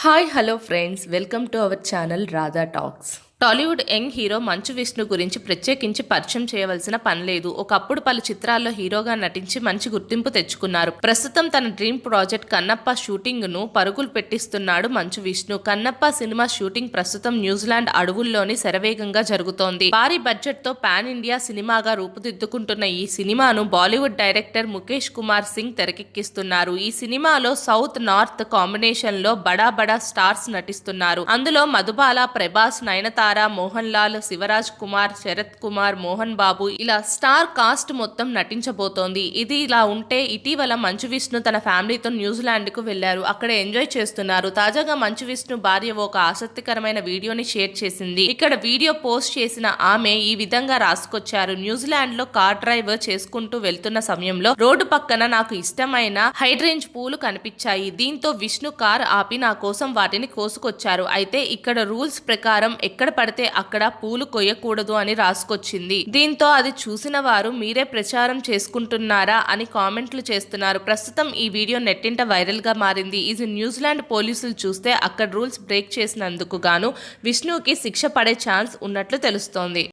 Hi hello friends, welcome to our channel Radha talks. Tollywood young hero Manchu Vishnu గురించి ప్రత్యేకించి పరిచయం చేయవలసిన పని లేదు. ఒకప్పుడు పలు చిత్రాల్లో హీరోగా నటించి మంచి గుర్తింపు తెచ్చుకున్నారు. ప్రస్తుతం తన డ్రీమ్ ప్రాజెక్ట్ కన్నప్ప షూటింగ్ ను పరుగులు పెట్టిస్తున్నాడు మంచు విష్ణు. కన్నప్ప సినిమా షూటింగ్ ప్రస్తుతం న్యూజిలాండ్ అడవుల్లోని శరవేగంగా జరుగుతోంది. భారీ బడ్జెట్ తో పాన్ ఇండియా సినిమాగా రూపుదిద్దుకుంటున్న ఈ సినిమాను బాలీవుడ్ డైరెక్టర్ ముఖేష్ కుమార్ సింగ్ తెరకెక్కిస్తున్నారు. ఈ సినిమాలో సౌత్ నార్త్ కాంబినేషన్ లో బడా బడా స్టార్స్ నటిస్తున్నారు. అందులో మధుబాల, ప్రభాస్, నయనతార, మోహన్ లాల్, శివరాజ్ కుమార్, శరత్ కుమార్, మోహన్ బాబు ఇలా స్టార్ కాస్ట్ మొత్తం నటించబోతోంది. ఇది ఇలా ఉంటే ఇటీవల మంచు విష్ణు తన ఫ్యామిలీతో న్యూజిలాండ్ కు వెళ్లారు. అక్కడ ఎంజాయ్ చేస్తున్నారు. తాజాగా మంచు విష్ణు భార్య ఒక ఆసక్తికరమైన వీడియోని షేర్ చేసింది. ఇక్కడ వీడియో పోస్ట్ చేసిన ఆమె ఈ విధంగా రాసుకొచ్చారు. న్యూజిలాండ్ లో కార్ డ్రైవ్ చేసుకుంటూ వెళ్తున్న సమయంలో రోడ్డు పక్కన నాకు ఇష్టమైన హైడ్రేంజ్ పూలు కనిపించాయి. దీంతో విష్ణు కార్ ఆపి నా కోసం వాటిని కోసుకొచ్చారు. అయితే ఇక్కడ రూల్స్ ప్రకారం ఎక్కడ పడితే అక్కడ పూలు కొయ్యకూడదు అని రాసుకొచ్చింది. దీంతో అది చూసిన వారు మీరే ప్రచారం చేసుకుంటున్నారా అని కామెంట్లు చేస్తున్నారు. ప్రస్తుతం ఈ వీడియో నెట్టింట వైరల్ గా మారింది. ఇది న్యూజిలాండ్ పోలీసులు చూస్తే అక్కడ రూల్స్ బ్రేక్ చేసినందుకు గాను విష్ణుకి శిక్ష పడే ఛాన్స్ ఉన్నట్లు తెలుస్తోంది.